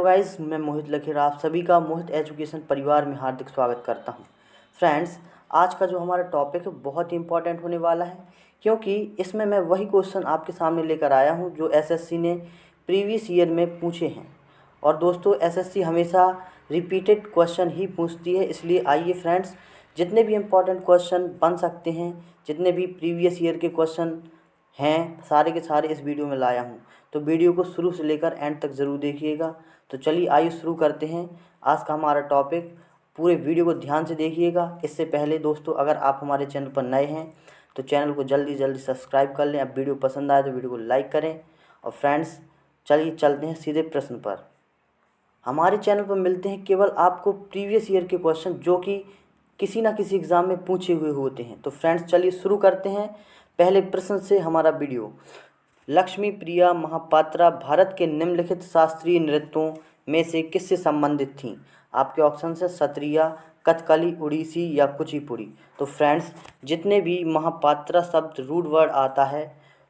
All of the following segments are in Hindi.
गाइस, मैं मोहित लखेड़ा आप सभी का मोहित एजुकेशन परिवार में हार्दिक स्वागत करता हूं। फ्रेंड्स, आज का जो हमारा टॉपिक है बहुत ही इंपॉर्टेंट होने वाला है, क्योंकि इसमें मैं वही क्वेश्चन आपके सामने लेकर आया हूं जो एसएससी ने प्रीवियस ईयर में पूछे हैं। और दोस्तों, एसएससी हमेशा रिपीटेड क्वेश्चन ही पूछती है, इसलिए आइए फ्रेंड्स, जितने भी इम्पॉर्टेंट क्वेश्चन बन सकते हैं, जितने भी प्रीवियस ईयर के क्वेश्चन हैं, सारे के सारे इस वीडियो में लाया हूँ। तो वीडियो को शुरू से लेकर एंड तक ज़रूर देखिएगा। तो चलिए आइए शुरू करते हैं आज का हमारा टॉपिक। पूरे वीडियो को ध्यान से देखिएगा। इससे पहले दोस्तों, अगर आप हमारे चैनल पर नए हैं तो चैनल को जल्दी जल्दी सब्सक्राइब कर लें। अब वीडियो पसंद आए तो वीडियो को लाइक करें। और फ्रेंड्स, चलिए चलते हैं सीधे प्रश्न पर। हमारे चैनल पर मिलते हैं केवल आपको प्रीवियस ईयर के क्वेश्चन जो कि किसी ना किसी एग्ज़ाम में पूछे हुए होते हैं। तो फ्रेंड्स, चलिए शुरू करते हैं पहले प्रश्न से हमारा वीडियो। लक्ष्मी प्रिया महापात्रा भारत के निम्नलिखित शास्त्रीय नृत्यों में से किससे संबंधित थीं? आपके ऑप्शन है सत्रिया, कथकली, उड़ीसी या कुचिपुड़ी। तो फ्रेंड्स, जितने भी महापात्रा शब्द रूट वर्ड आता है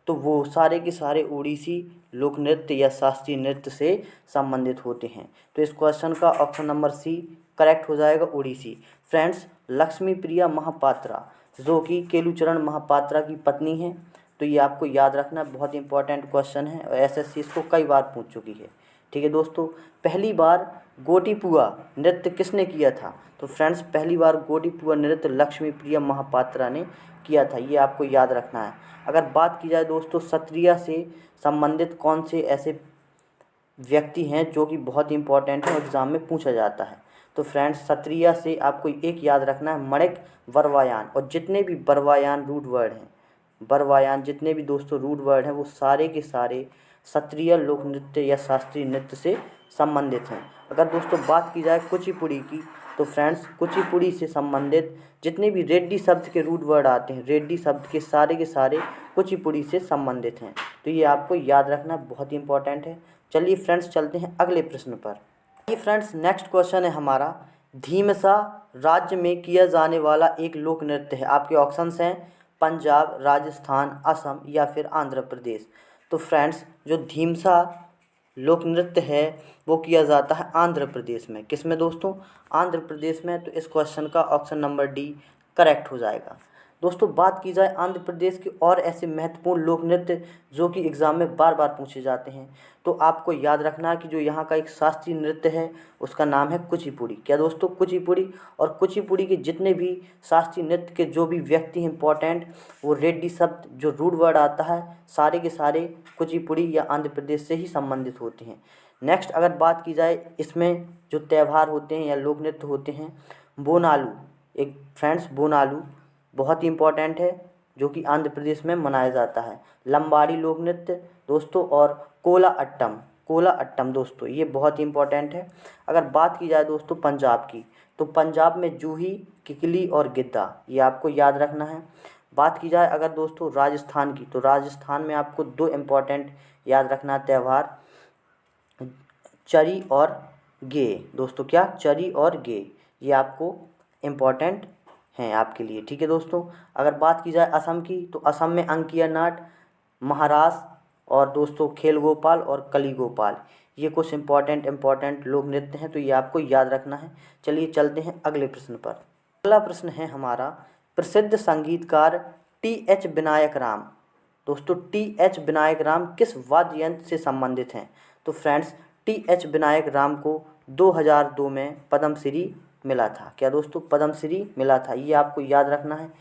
तो वो सारे के सारे उड़ीसी लोक नृत्य या शास्त्रीय नृत्य से संबंधित होते हैं। तो इस क्वेश्चन का ऑप्शन नंबर सी करेक्ट हो जाएगा, उड़ीसी। फ्रेंड्स, लक्ष्मी प्रिया महापात्रा जो कि केलुचरण महापात्रा की पत्नी हैं, तो ये आपको याद रखना बहुत इंपॉर्टेंट क्वेश्चन है और एसएससी इसको कई बार पूछ चुकी है। ठीक है दोस्तों, पहली बार गोटीपुआ नृत्य किसने किया था? तो फ्रेंड्स, पहली बार गोटीपुआ नृत्य लक्ष्मी प्रिया महापात्रा ने किया था, ये आपको याद रखना है। अगर बात की जाए दोस्तों, सत्रिया से संबंधित कौन से ऐसे व्यक्ति हैं जो कि बहुत इंपॉर्टेंट है और एग्ज़ाम में पूछा जाता है? तो फ्रेंड्स, सत्रिया से आपको एक याद रखना है, मणिक बरवायान। और जितने भी बरवायान रूट वर्ड हैं, बरवायान जितने भी दोस्तों रूट वर्ड हैं, वो सारे के सारे सत्रिय लोक नृत्य या शास्त्रीय नृत्य से संबंधित हैं। अगर दोस्तों बात की जाए कुचिपुड़ी की, तो फ्रेंड्स, कुचिपुड़ी से संबंधित जितने भी रेड्डी शब्द के रूट वर्ड आते हैं, रेड्डी शब्द के सारे कुचिपुड़ी से संबंधित हैं। तो ये आपको याद रखना बहुत ही इंपॉर्टेंट है। चलिए फ्रेंड्स, चलते हैं अगले प्रश्न पर। ये फ्रेंड्स, नेक्स्ट क्वेश्चन है हमारा, धीमसा राज्य में किया जाने वाला एक लोक नृत्य है। आपके ऑप्शंस हैं पंजाब, राजस्थान, असम या फिर आंध्र प्रदेश। तो फ्रेंड्स, जो धीमसा लोक नृत्य है वो किया जाता है आंध्र प्रदेश में। किस में दोस्तों? आंध्र प्रदेश में। तो इस क्वेश्चन का ऑप्शन नंबर डी करेक्ट हो जाएगा। दोस्तों, बात की जाए आंध्र प्रदेश के और ऐसे महत्वपूर्ण लोक नृत्य जो कि एग्ज़ाम में बार बार पूछे जाते हैं, तो आपको याद रखना है कि जो यहाँ का एक शास्त्रीय नृत्य है उसका नाम है कुचिपुड़ी। क्या दोस्तों? कुचिपुड़ी। और कुचिपुड़ी के जितने भी शास्त्रीय नृत्य के जो भी व्यक्ति हैं इंपॉर्टेंट, वो रेड्डी शब्द जो रूट वर्ड आता है, सारे के सारे कुचिपुड़ी या आंध्र प्रदेश से ही संबंधित होते हैं। नेक्स्ट अगर बात की जाए, इसमें जो त्यौहार होते हैं या लोक नृत्य होते हैं, बोनालू, एक फ्रेंड्स बोनालू बहुत ही इंपॉर्टेंट है जो कि आंध्र प्रदेश में मनाया जाता है। लंबाड़ी लोक नृत्य दोस्तों, और कोला अट्टम दोस्तों, ये बहुत ही इंपॉर्टेंट है। अगर बात की जाए दोस्तों पंजाब की, तो पंजाब में जूही, किकली और गिद्दा, ये आपको याद रखना है। बात की जाए अगर दोस्तों राजस्थान की, तो राजस्थान में आपको दो इम्पॉर्टेंट याद रखना त्यौहार, चरी और गे दोस्तों। क्या? चरी और गे, ये आपको इम्पॉर्टेंट हैं आपके लिए। ठीक है दोस्तों, अगर बात की जाए असम की, तो असम में अंकिया नाट, महारास और दोस्तों खेल गोपाल और कली गोपाल, ये कुछ इम्पॉर्टेंट लोक नृत्य हैं, तो ये आपको याद रखना है। चलिए चलते हैं अगले प्रश्न पर। अगला प्रश्न है हमारा, प्रसिद्ध संगीतकार टी.एच. विनायक राम दोस्तों, टी.एच. विनायक राम किस वाद्य यंत्र से संबंधित हैं? तो फ्रेंड्स, टी.एच. विनायक राम को 2002 में पद्मश्री मिला था। क्या दोस्तों? पद्मश्री मिला था, ये आपको याद रखना है,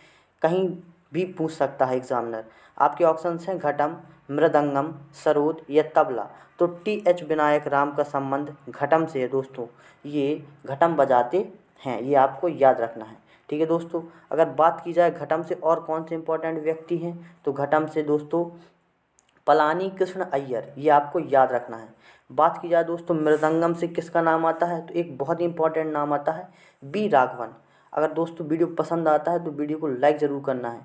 कहीं भी पूछ सकता है एग्जामिनर। आपके ऑप्शंस हैं घटम, मृदंगम, सरोद या तबला। तो टी.एच. विनायक राम का संबंध घटम से है दोस्तों, ये घटम बजाते हैं, ये आपको याद रखना है। ठीक है दोस्तों, अगर बात की जाए घटम से और कौन से इंपॉर्टेंट व्यक्ति हैं, तो घटम से दोस्तों पलानी कृष्ण अय्यर, ये आपको याद रखना है। बात की जाए दोस्तों मृदंगम से किसका नाम आता है, तो एक बहुत ही इंपॉर्टेंट नाम आता है बी राघवन। अगर दोस्तों वीडियो पसंद आता है तो वीडियो को लाइक ज़रूर करना है।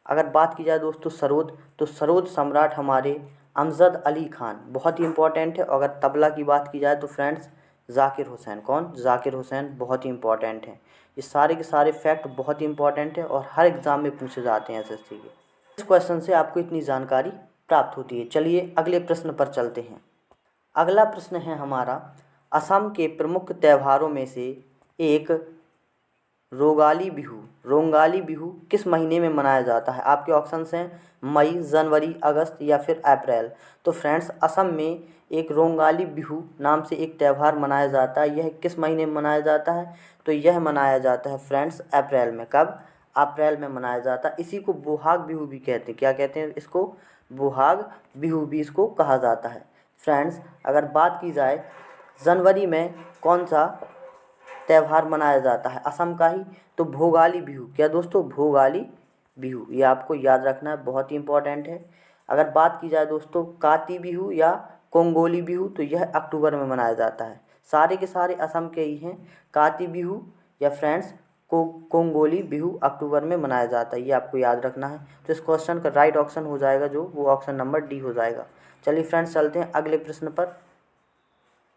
अगर बात की जाए दोस्तों सरोद, तो सरोद सम्राट हमारे अमजद अली खान, बहुत ही इंपॉर्टेंट है। अगर तबला की बात की जाए तो फ्रेंड्स जाकिर हुसैन, कौन? जाकिर हुसैन, बहुत ही इंपॉर्टेंट है। ये सारे के सारे फैक्ट बहुत ही इंपॉर्टेंट है और हर एग्ज़ाम में पूछे जाते हैं एसएससी के। इस क्वेश्चन से आपको इतनी जानकारी प्राप्त होती है। चलिए अगले प्रश्न पर चलते हैं। अगला प्रश्न है हमारा, असम के प्रमुख त्योहारों में से एक रोंगाली बिहू किस महीने में मनाया जाता है? आपके ऑप्शंस हैं मई, जनवरी, अगस्त या फिर अप्रैल। तो फ्रेंड्स, असम में एक रोंगाली बिहू नाम से एक त्यौहार मनाया जाता है। यह किस महीने में मनाया जाता है? तो यह मनाया जाता है फ्रेंड्स अप्रैल में। कब? अप्रैल में मनाया जाता है। इसी को बोहाग बिहू भी कहते हैं। क्या कहते हैं इसको? बोहाग बिहू भी इसको कहा जाता है। फ्रेंड्स, अगर बात की जाए जनवरी में कौन सा त्यौहार मनाया जाता है असम का ही, तो भोगाली बिहू। क्या दोस्तों? भोगाली बिहू। ये आपको याद रखना है, बहुत ही इंपॉर्टेंट है। अगर बात की जाए दोस्तों काती बिहू या कोंगोली बिहू, तो यह अक्टूबर में मनाया जाता है। सारे के सारे असम के ही हैं। काती बिहू या फ्रेंड्स कोंगोली बिहू अक्टूबर में मनाया जाता है। ये आपको याद रखना है। तो इस क्वेश्चन का राइट ऑप्शन हो जाएगा जो, वो ऑप्शन नंबर डी हो जाएगा। चलिए फ्रेंड्स, चलते हैं अगले प्रश्न पर।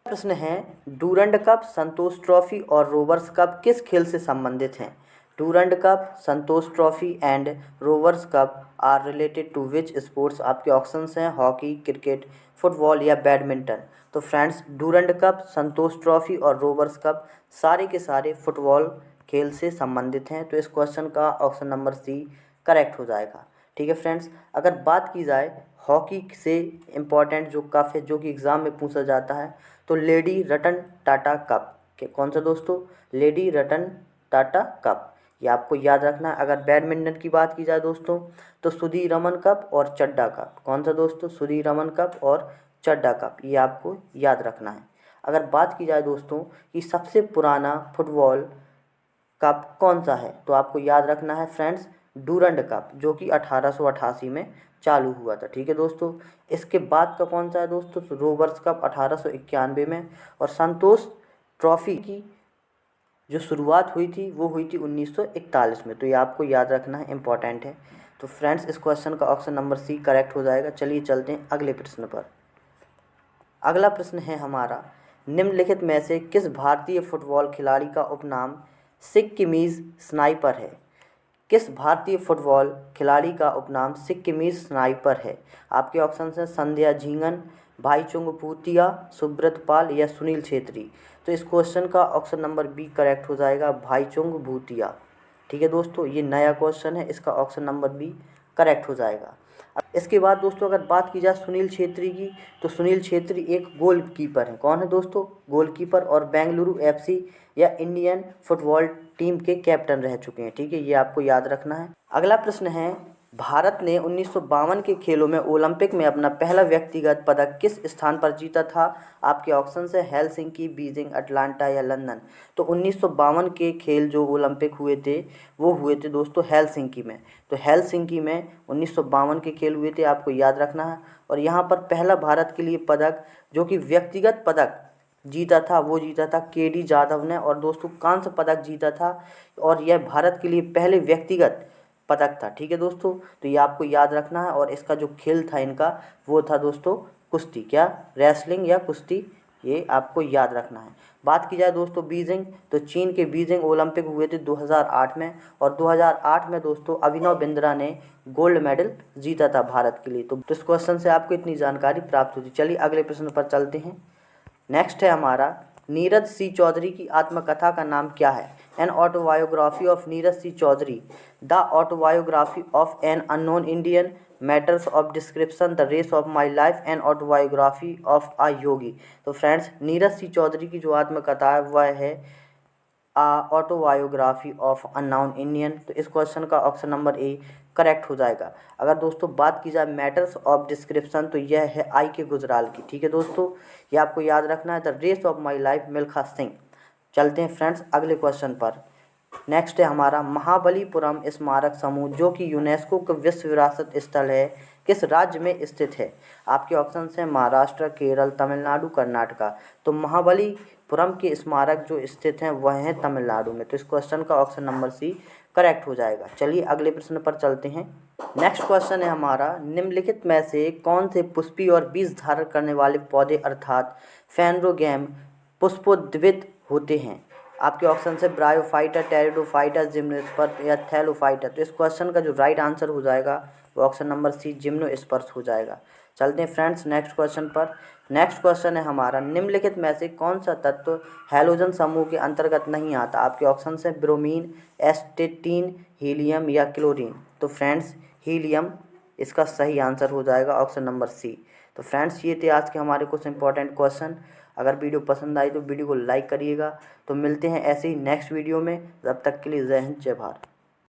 प्रश्न है, डूरंड कप, संतोष ट्रॉफी और रोवर्स कप किस खेल से संबंधित हैं? Durand Cup, Santosh Trophy and Rovers Cup are related to which sports? आपके ऑप्शंस हैं हॉकी, क्रिकेट, फुटबॉल या बैडमिंटन। तो friends, Durand Cup, Santosh Trophy और रोवर्स कप सारे के सारे फुटबॉल खेल से संबंधित हैं। तो इस क्वेश्चन का ऑप्शन नंबर सी करेक्ट हो जाएगा। ठीक है फ्रेंड्स, अगर बात की जाए हॉकी से इम्पॉर्टेंट जो कप है जो कि एग्ज़ाम में पूछा जाता है, तो लेडी रतन टाटा कप। कौन सा दोस्तों? Lady Ratan Tata cup. ये आपको याद रखना है। अगर बैडमिंटन की बात की जाए दोस्तों, तो सुधीर रमन कप और चड्डा कप। कौन सा दोस्तों? सुधीर रमन कप और चड्डा कप। ये आपको याद रखना है। अगर बात की जाए दोस्तों कि सबसे पुराना फुटबॉल कप कौन सा है, तो आपको याद रखना है फ्रेंड्स डूरंड कप, जो कि 1888 में चालू हुआ था। ठीक है दोस्तों। इसके बाद का कौन सा है दोस्तों? तो रोवर्स कप 1891 में। और संतोष ट्रॉफी की जो शुरुआत हुई थी वो हुई थी 1941 में। तो ये आपको याद रखना है, इंपॉर्टेंट है। तो फ्रेंड्स, इस क्वेश्चन का ऑप्शन नंबर सी करेक्ट हो जाएगा। चलिए चलते हैं अगले प्रश्न पर। अगला प्रश्न है हमारा, निम्नलिखित में से किस भारतीय फुटबॉल खिलाड़ी का उपनाम सिक्किमीज स्नाइपर है? किस भारतीय फुटबॉल खिलाड़ी का उपनाम सिक्किमीज स्नाइपर है? आपके ऑप्शन हैं संध्या झींगन, भाईचुंग भूतिया, सुब्रत पाल या सुनील छेत्री। तो इस क्वेश्चन का ऑप्शन नंबर बी करेक्ट हो जाएगा, भाईचुंग भूतिया। ठीक है दोस्तों, ये नया क्वेश्चन है, इसका ऑप्शन नंबर बी करेक्ट हो जाएगा। अब इसके बाद दोस्तों अगर बात की जाए सुनील छेत्री की, तो सुनील छेत्री एक गोलकीपर है। कौन है दोस्तों? गोलकीपर, और बेंगलुरु एफसी या इंडियन फुटबॉल टीम के कैप्टन रह चुके हैं। ठीक है, ये आपको याद रखना है। अगला प्रश्न है, भारत ने 1952 के खेलों में ओलंपिक में अपना पहला व्यक्तिगत पदक किस स्थान पर जीता था? आपके ऑप्शन है हेलसिंकी, बीजिंग, अटलांटा या लंदन। तो 1952 के खेल जो ओलंपिक हुए थे वो हुए थे दोस्तों हेलसिंकी में। तो हेलसिंकी में 1952 के खेल हुए थे, आपको याद रखना है। और यहाँ पर पहला भारत के लिए पदक जो कि व्यक्तिगत पदक जीता था वो जीता था केडी जाधव ने। और दोस्तों कांस्य पदक जीता था, और यह भारत के लिए पहले व्यक्तिगत पदक था। ठीक है दोस्तों, तो ये आपको याद रखना है। और इसका जो खेल था इनका वो था दोस्तों कुश्ती। क्या? रेसलिंग या कुश्ती, ये आपको याद रखना है। बात की जाए दोस्तों बीजिंग, तो चीन के बीजिंग ओलंपिक हुए थे 2008 में। और 2008 में दोस्तों अभिनव बिंद्रा ने गोल्ड मेडल जीता था भारत के लिए। तो इस क्वेश्चन से आपको इतनी जानकारी प्राप्त होती। चलिए अगले प्रश्न पर चलते हैं। नेक्स्ट है हमारा, नीरज सी चौधरी की आत्मकथा का नाम क्या है? An autobiography of Neeraj C Chaudhuri, the autobiography of an unknown Indian, matters of description, the race of my life, an autobiography of a yogi. तो फ्रेंड्स, नीरज सी चौधरी की जो आत्मकथा है वह है ऑटोबायोग्राफी ऑफ अननोन इंडियन। तो इस क्वेश्चन का ऑप्शन नंबर ए करेक्ट हो जाएगा। अगर दोस्तों बात की जाए मैटर्स ऑफ डिस्क्रिप्शन, तो यह है आई के गुजराल की। ठीक है दोस्तों, ये आपको याद रखना है। The race of my life Milkha Singh. चलते हैं फ्रेंड्स अगले क्वेश्चन पर। नेक्स्ट है हमारा, महाबलीपुरम स्मारक समूह जो कि यूनेस्को का विश्व विरासत स्थल है किस राज्य में स्थित है? आपके ऑप्शन हैं महाराष्ट्र, केरल, तमिलनाडु, कर्नाटका। तो महाबलीपुरम के स्मारक जो स्थित हैं वह हैं तमिलनाडु में। तो इस क्वेश्चन का ऑप्शन नंबर सी करेक्ट हो जाएगा। चलिए अगले प्रश्न पर चलते हैं। नेक्स्ट क्वेश्चन है हमारा, निम्नलिखित में से कौन से पुष्पीय और बीज धारण करने वाले पौधे अर्थात फेनरोगैम पुष्पोद्भिद होते हैं? आपके ऑप्शन है ब्रायोफाइटा, टेरिडोफाइटा, जिम्नोस्पर्म या थैलोफाइटा। तो इस क्वेश्चन का जो राइट आंसर हो जाएगा वो ऑप्शन नंबर सी जिम्नोस्पर्म हो जाएगा। चलते हैं फ्रेंड्स नेक्स्ट क्वेश्चन पर। नेक्स्ट क्वेश्चन है हमारा, निम्नलिखित में से कौन सा तत्व हैलोजन समूह के अंतर्गत नहीं आता। आपके ऑप्शन है ब्रोमीन, एस्टेटीन, हीलियम या क्लोरीन। तो फ्रेंड्स हीलियम इसका सही आंसर हो जाएगा, ऑप्शन नंबर सी। तो फ्रेंड्स ये थे आज के हमारे कुछ इंपॉर्टेंट क्वेश्चन। अगर वीडियो पसंद आई तो वीडियो को लाइक करिएगा। तो मिलते हैं ऐसे ही नेक्स्ट वीडियो में, तब तक के लिए जय हिंद जय भारत।